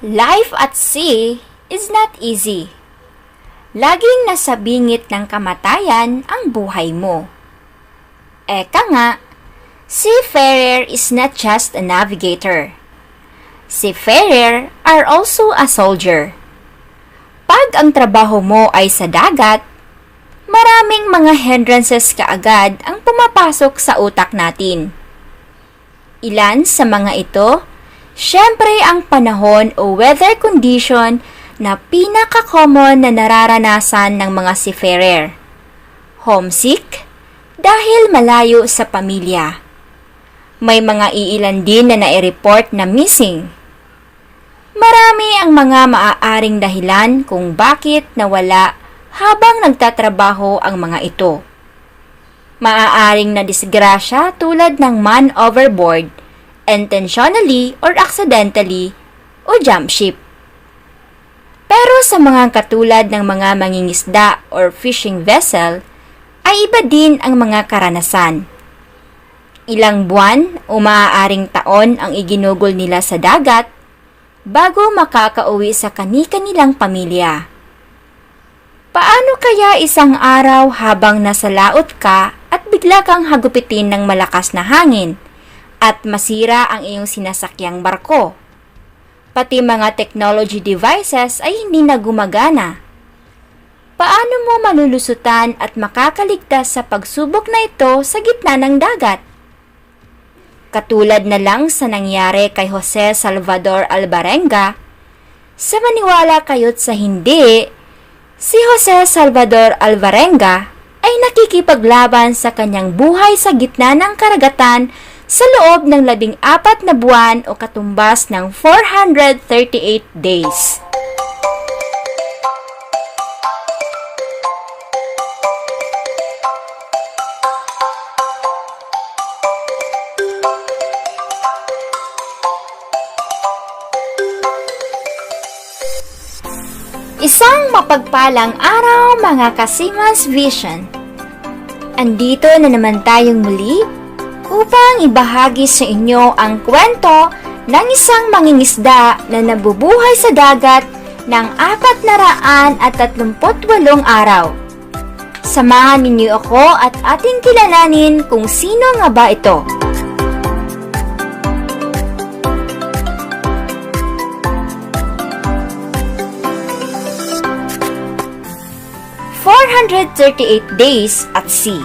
Life at sea is not easy. Laging nasa bingit ng kamatayan ang buhay mo. Eka nga, seafarer is not just a navigator. Seafarer are also a soldier. Pag ang trabaho mo ay sa dagat, maraming mga hindrances kaagad ang pumapasok sa utak natin. Ilan sa mga ito, syempre ang panahon o weather condition na pinaka-common na nararanasan ng mga seafarer. Homesick dahil malayo sa pamilya. May mga iilan din na nai-report na missing. Marami ang mga maaaring dahilan kung bakit nawala habang nagtatrabaho ang mga ito. Maaaring na disgrasya tulad ng man overboard, intentionally or accidentally, o jump ship. Pero sa mga katulad ng mga mangingisda or fishing vessel, ay iba din ang mga karanasan. Ilang buwan o maaaring taon ang iginugol nila sa dagat bago makakauwi sa kani-kanilang pamilya. Paano kaya isang araw habang nasa laot ka at bigla kang hagupitin ng malakas na hangin at masira ang iyong sinasakyang barko? Pati mga technology devices ay hindi na gumagana. Paano mo malulusutan at makakaligtas sa pagsubok na ito sa gitna ng dagat? Katulad na lang sa nangyari kay Jose Salvador Avarenga, sa maniwala kayo't sa hindi, si Jose Salvador Avarenga ay nakikipaglaban sa kanyang buhay sa gitna ng karagatan sa loob ng 14 na buwan o katumbas ng 438 days. Isang mapagpalang araw mga ka-Seaman's Vision. Andito na naman tayong muli upang ibahagi sa inyo ang kwento ng isang mangingisda na nabubuhay sa dagat ng 438 araw. Samahan ninyo ako at ating kilalanin kung sino nga ba ito. Days at sea.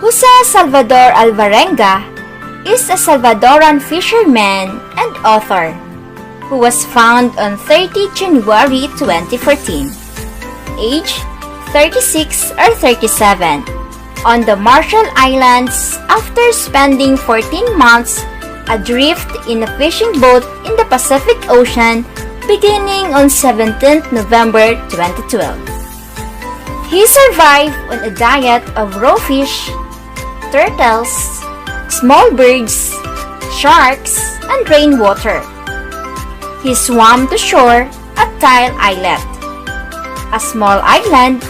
Jose Salvador Avarenga is a Salvadoran fisherman and author who was found on 30 January 2014, age 36 or 37, on the Marshall Islands after spending 14 months adrift in a fishing boat in the Pacific Ocean beginning on 17th November 2012. He survived on a diet of raw fish, turtles, small birds, sharks, and rainwater. He swam to shore at Tile Islet, a small island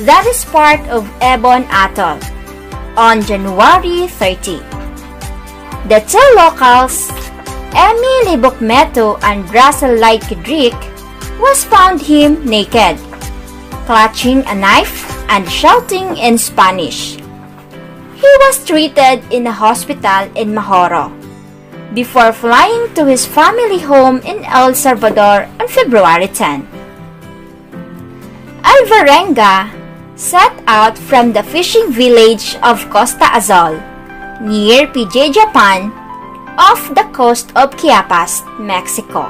that is part of Ebon Atoll, on January 30. The two locals, Emmy Libokmeto and Russell Laikidrick, was found him naked, clutching a knife and shouting in Spanish. He was treated in a hospital in Mahoro before flying to his family home in El Salvador on February 10. Avarenga set out from the fishing village of Costa Azul, near PJ, Japan, off the coast of Chiapas, Mexico,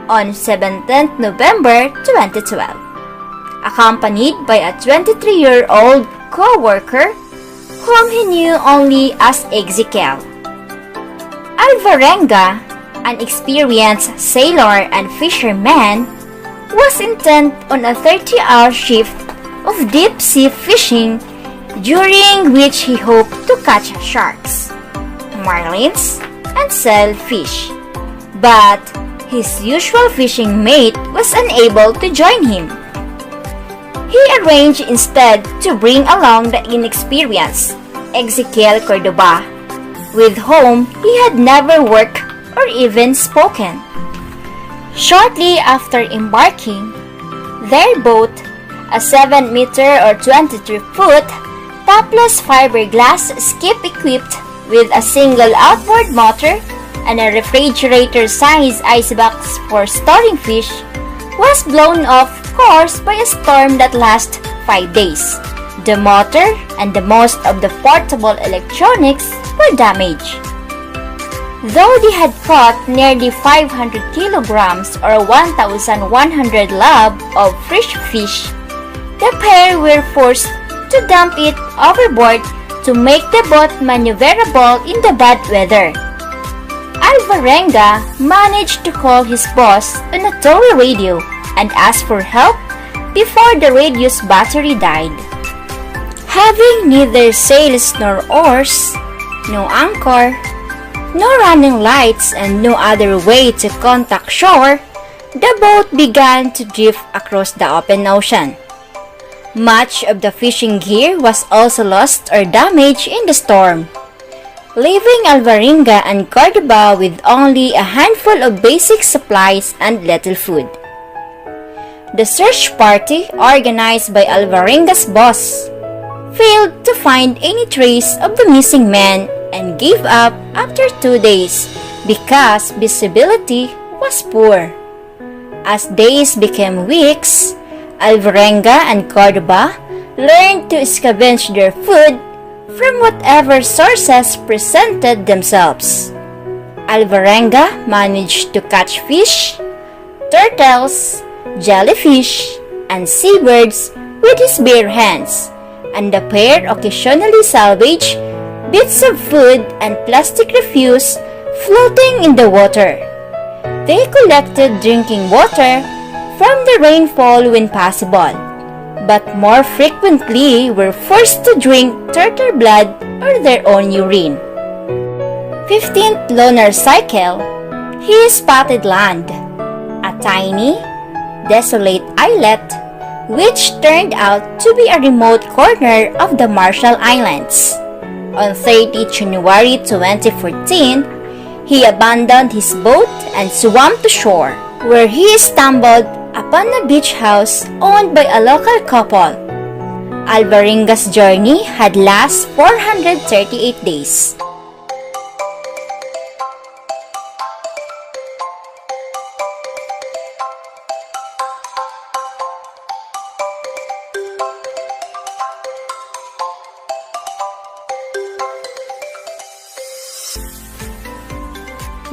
on 17th November 2012, accompanied by a 23-year-old co-worker whom he knew only as Ezekiel. Avarenga, an experienced sailor and fisherman, was intent on a 30-hour shift of deep-sea fishing during which he hoped to catch sharks, marlins, and sell fish. But his usual fishing mate was unable to join him. He arranged instead to bring along the inexperienced Ezekiel Cordoba, with whom he had never worked or even spoken. Shortly after embarking, their boat, a 7-meter or 23-foot topless fiberglass skip equipped with a single outboard motor and a refrigerator-sized icebox for storing fish, was blown off course by a storm that lasted 5 days. The motor and the most of the portable electronics were damaged. Though they had caught nearly 500 kilograms or 1,100 loob of fresh fish, the pair were forced to dump it overboard to make the boat maneuverable in the bad weather. Avarenga managed to call his boss on a tower radio and ask for help before the radio's battery died. Having neither sails nor oars, no anchor, no running lights, and no other way to contact shore, the boat began to drift across the open ocean. Much of the fishing gear was also lost or damaged in the storm, leaving Avarenga and Cordoba with only a handful of basic supplies and little food. The search party, organized by Avarenga's boss, failed to find any trace of the missing men and gave up after 2 days because visibility was poor. As days became weeks, Avarenga and Cordoba learned to scavenge their food from whatever sources presented themselves. Avarenga managed to catch fish, turtles, jellyfish, and seabirds with his bare hands, and the pair occasionally salvaged bits of food and plastic refuse floating in the water. They collected drinking water from the rainfall when possible, but more frequently were forced to drink turtle blood or their own urine. 15th lunar cycle, he spotted land, a tiny, desolate islet which turned out to be a remote corner of the Marshall Islands. On 30 January 2014, he abandoned his boat and swam to shore, where he stumbled upon a beach house owned by a local couple. Avarenga's journey had lasted 438 days.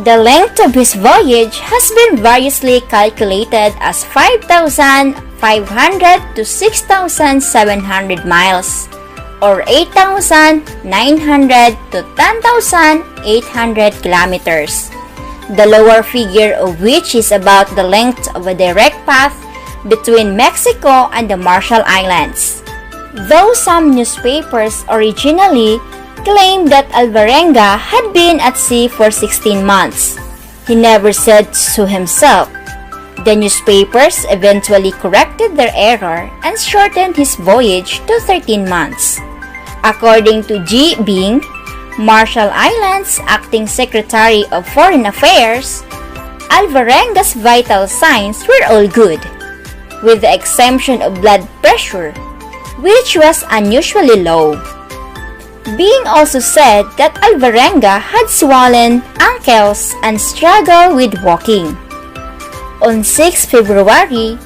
The length of his voyage has been variously calculated as 5,500 to 6,700 miles, or 8,900 to 10,800 kilometers, the lower figure of which is about the length of a direct path between Mexico and the Marshall Islands. Though some newspapers originally claimed that Avarenga had been at sea for 16 months, he never said so himself. The newspapers eventually corrected their error and shortened his voyage to 13 months. According to G. Bing, Marshall Islands Acting Secretary of Foreign Affairs, Avarenga's vital signs were all good, with the exemption of blood pressure, which was unusually low. Bing also said that Avarenga had swollen ankles and struggled with walking. On 6 February,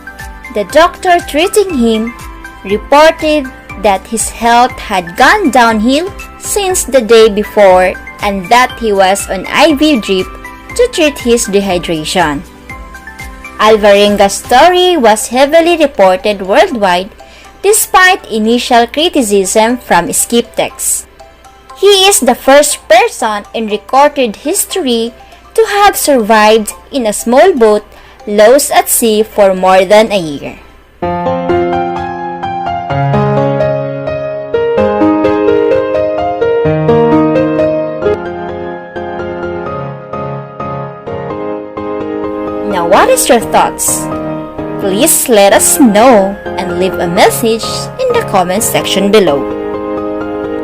the doctor treating him reported that his health had gone downhill since the day before and that he was on IV drip to treat his dehydration. Avarenga's story was heavily reported worldwide despite initial criticism from skeptics. He is the first person in recorded history to have survived in a small boat lost at sea for more than a year. Now, what is your thoughts? Please let us know and leave a message in the comment section below.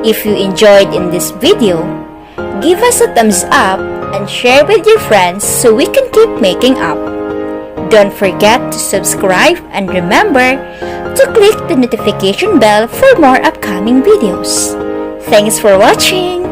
If you enjoyed in this video, give us a thumbs up and share with your friends so we can keep making up. Don't forget to subscribe and remember to click the notification bell for more upcoming videos. Thanks for watching!